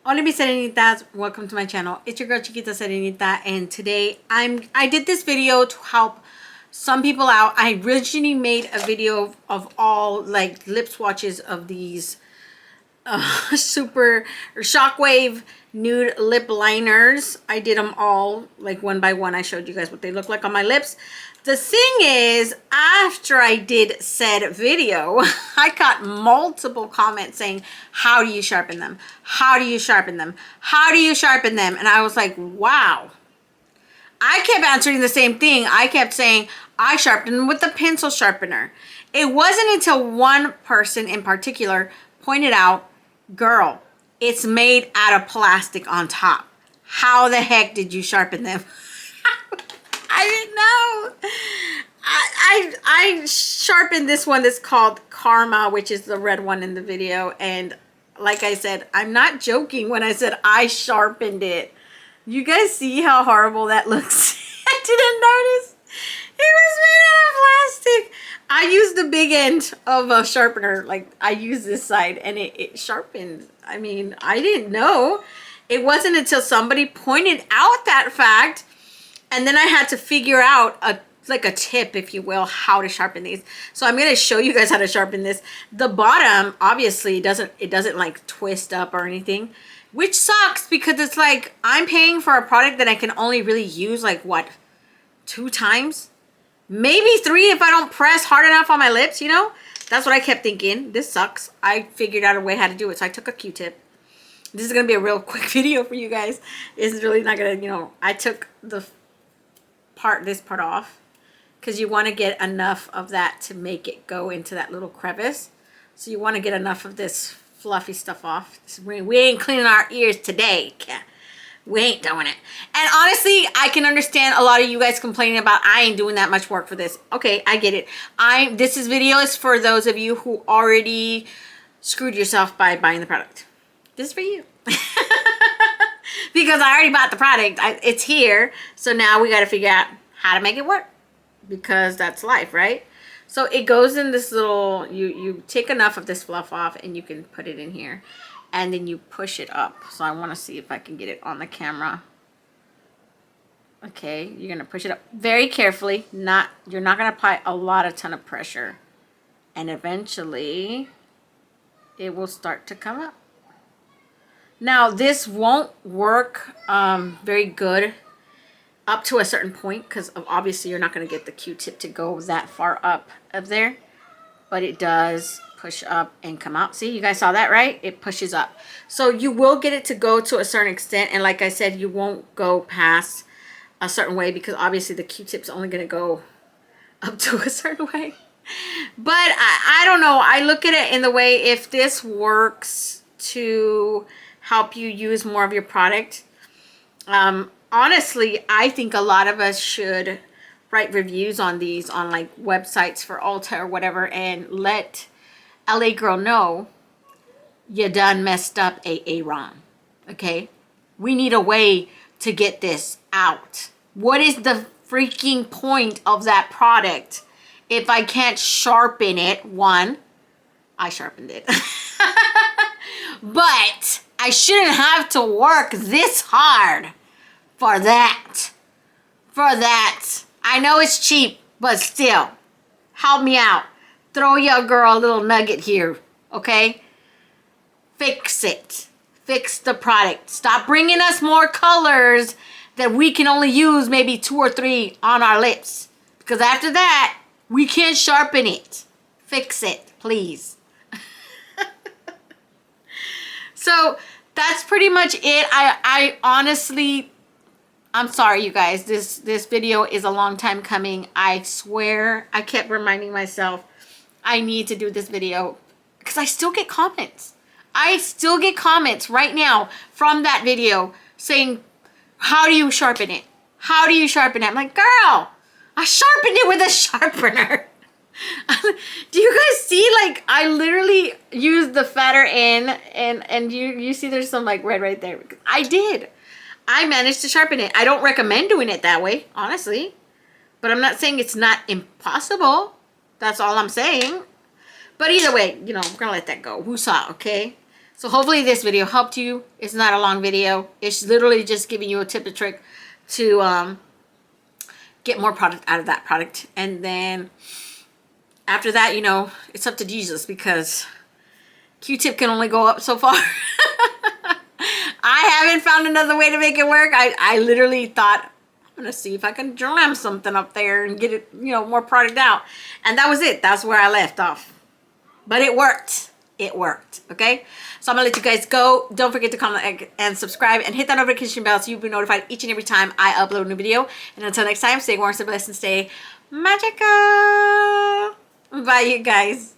Hola mis serenitas, welcome to my channel. It's your girl Chiquita Serenita, and today I did this video to help some people out. I originally made a video of all like lip swatches of these super Shockwave nude lip liners. I did them all like one by one. I showed you guys what they look like on my lips. The thing is, after I did said video, I got multiple comments saying, how do you sharpen them? How do you sharpen them? How do you sharpen them? And I was like, wow. I kept answering the same thing. I kept saying, I sharpen them with the pencil sharpener. It wasn't until one person in particular pointed out, girl, it's made out of plastic on top. How the heck did you sharpen them? I didn't know. I sharpened this one that's called Karma, which is the red one in the video. And like I said, I'm not joking when I said I sharpened it. You guys see how horrible that looks? I didn't notice. It was made out of plastic. I used the big end of a sharpener. Like I used this side and it sharpened. I mean, I didn't know. It wasn't until somebody pointed out that fact. And then I had to figure out like a tip, if you will, how to sharpen these. So I'm going to show you guys how to sharpen this. The bottom, obviously, it doesn't like twist up or anything, which sucks because it's like I'm paying for a product that I can only really use like what, 2 times? Maybe 3 if I don't press hard enough on my lips, you know? That's what I kept thinking. This sucks. I figured out a way how to do it. So I took a Q-tip. This is going to be a real quick video for you guys. It's really not going to, you know, I took this part off because you want to get enough of that to make it go into that little crevice. So you want to get enough of this fluffy stuff off. We ain't cleaning our ears today. We ain't doing it. And honestly, I can understand a lot of you guys complaining about I ain't doing that much work for this. Okay, I get it. This video is for those of you who already screwed yourself by buying the product. This is for you. Because I already bought the product. It's here. So now we got to figure out how to make it work. Because that's life, right? So it goes in this little, you take enough of this fluff off and you can put it in here. And then you push it up. So I want to see if I can get it on the camera. Okay, you're going to push it up very carefully. You're not going to apply a ton of pressure. And eventually it will start to come up. Now, this won't work very good up to a certain point because obviously you're not going to get the Q-tip to go that far up there. But it does push up and come out. See, you guys saw that, right? It pushes up. So you will get it to go to a certain extent. And like I said, you won't go past a certain way because obviously the Q-tip's only going to go up to a certain way. But I don't know. I look at it in the way if this works to help you use more of your product. Honestly, I think a lot of us should write reviews on these on like websites for Ulta or whatever and let L.A. Girl know you done messed up wrong. Okay? We need a way to get this out. What is the freaking point of that product if I can't sharpen it? One, I sharpened it. But I shouldn't have to work this hard for that. I know it's cheap, but still, help me out. Throw your girl a little nugget here, okay? Fix it. Fix the product. Stop bringing us more colors that we can only use maybe 2 or 3 on our lips. Because after that, we can't sharpen it. Fix it, please. So that's pretty much it. I honestly, I'm sorry you guys. This video is a long time coming. I swear I kept reminding myself I need to do this video because I still get comments. I still get comments right now from that video saying, how do you sharpen it? How do you sharpen it? I'm like, girl, I sharpened it with a sharpener. Do you guys see, like, I literally used the fatter end and you see there's some like red right there. I did. I managed to sharpen it. I don't recommend doing it that way, honestly. But I'm not saying it's not impossible. That's all I'm saying. But either way, you know, I'm going to let that go. Woosah, okay? So hopefully this video helped you. It's not a long video. It's literally just giving you a tip and trick to get more product out of that product. And then after that, you know, it's up to Jesus, because Q-tip can only go up so far. I haven't found another way to make it work. I literally thought, I'm gonna see if I can jam something up there and get it, you know, more product out. And that was it. That's where I left off. But it worked. It worked. Okay? So I'm gonna let you guys go. Don't forget to comment and subscribe and hit that notification bell so you'll be notified each and every time I upload a new video. And until next time, stay warm, stay blessed, and stay magical. Bye, you guys.